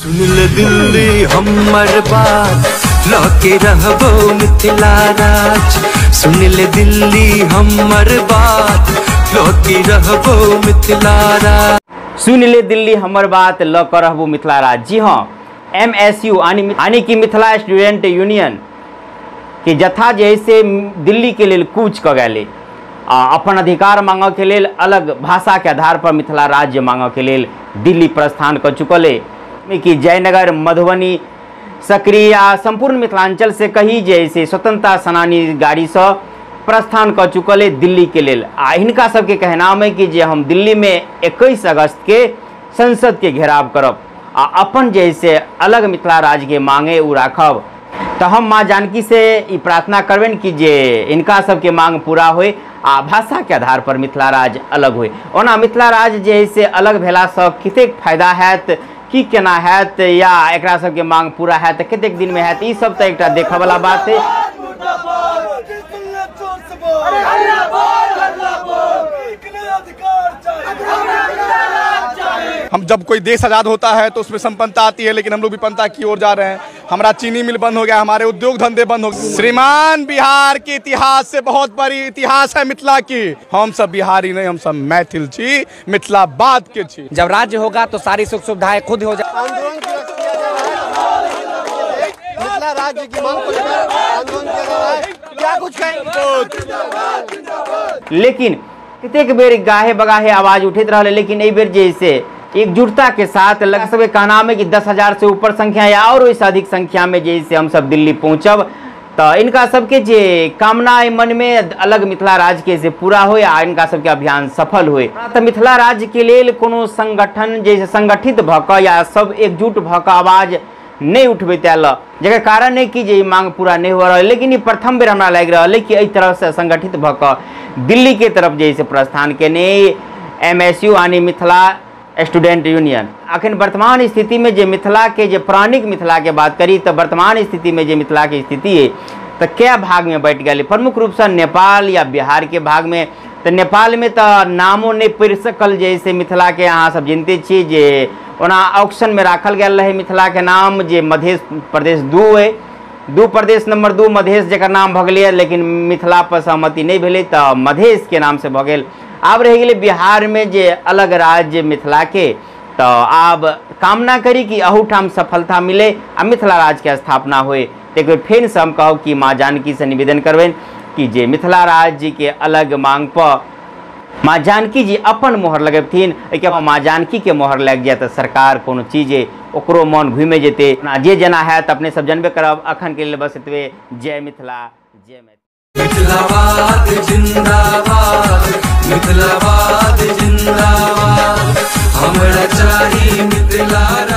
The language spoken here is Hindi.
सुन ले दिल्ली हमर बात लके रहबो मिथिला राज। सुन ले दिल्ली हमर बात लके रहबो मिथिला राज। सुन ले दिल्ली हमर बात लके रहबो मिथिला राज। जी हाँ, MSU यानी कि मिथिला स्टूडेंट यूनियन के जथा जैसे दिल्ली के लिए कूच क गए अपन अधिकार मांगे के लिए अलग भाषा के आधार पर मिथिला राज्य मांगे के लिए दिल्ली प्रस्थान कर चुकल है कि जयनगर, मधुबनी, सकरी या संपूर्ण मिथिलांचल से कही जैसे स्वतंत्रता सेनानी गाड़ी से प्रस्थान कर चुकल है दिल्ली के लिए। इनका सबके कहना है कि जे हम दिल्ली में 21 अगस्त के संसद के घेराव करब अपन जैसे अलग मिथिला राज्य के मांगे उ राखब। तो हम माँ जानकी से ये प्रार्थना करबें कि जे इनका सबके मांग पूरा होए भाषा के आधार पर मिथिला राज्य अलग होए। ओना मिथिला राज्य जैसे अलग भेला से कतेक फायदा हैत कि केना हैत या एकरा सबके मांग पूरा हैत कतेक दिन में हैत, ई सब तो एक देखा वाला बात है। हम जब कोई देश आज़ाद होता है तो उसमें संपन्नता आती है, लेकिन हम लोग विपन्नता की ओर जा रहे हैं। हमारा चीनी मिल बंद हो गया, हमारे उद्योग धंधे बंद हो गए। श्रीमान, बिहार के इतिहास से बहुत बड़ी इतिहास है मिथिला की। हम सब बिहारी नहीं, हम सब मैथिल छी, मिथिलाबाद के छी। जब राज्य होगा तो सारी सुख सुविधाएं खुद हो जाए। मिथिला राज्य की मांग को क्या कुछ कहें, लेकिन कितेक बेर गाहे बगाहे आवाज उठित रहा, लेकिन ए बेर जैसे एकजुटता के साथ लग सबके कहना है कि 10,000 से ऊपर संख्या या और इससे अधिक संख्या में जैसे हम सब दिल्ली पहुंचब तो इनका सबके जे कामना मन में अलग मिथिला राज्य के से पूरा हो या इनका सबके अभियान सफल हुए। तो मिथिला राज्य के लिए कोनो संगठन जैसे संगठित भक या सब एकजुट भक आवाज नहीं उठबे जगह कारण है कि जे मांग पूरा नहीं हो रहा है। लेकिन ये प्रथम बेर हमरा लग रहा है कि इस तरह से संगठित भक दिल्ली के तरफ जैसे प्रस्थान केने MSU यानी मिथिला स्टूडेंट यूनियन। अखन वर्तमान स्थिति में जे मिथिला के जे पौराणिक मिथिला के बात करी तो वर्तमान स्थिति में जे मिथिला की स्थिति है तो क्या भाग में बैठ गए, प्रमुख रूप से नेपाल या बिहार के भाग में। तो नेपाल में तो नामों नहीं पढ़ सकल जैसे मिथिला के अहाँ सब जानते छी जे ओना ऑक्शन में राखल गया है मिथिला के नाम जे मध्य प्रदेश 2 है, 2 प्रदेश नंबर 2 मधेश जकर नाम भ गए, लेकिन मिथिला पर सहमति नहीं भेले तो मधेश के नाम से भ गए। अब रह गए बिहार में जे अलग राज्य मिथिला के, तो अब कामना करी कि अहूठाम सफलता मिले आ मिथिला राज्य के स्थापना होए। तो एक बार फिर से हम कहो कि माँ जानकी से निवेदन करबें कि जे मिथिला राज्य के अलग मांग पर माँ जानकी जी अपन मोहर लगेथिन। एक माँ जानकी के मोहर लग जाए तो सरकार कोनो चीजे ओकरो मन घूमे जेते जे जना है तो अपने सब जानबे करब। अखन के लिए बस इतवे। जय मिथिला, जय मिथिलाबाद जिंदाबाद, मिथिलाबाद जिंदाबाद, हमरा चाही मिथिला।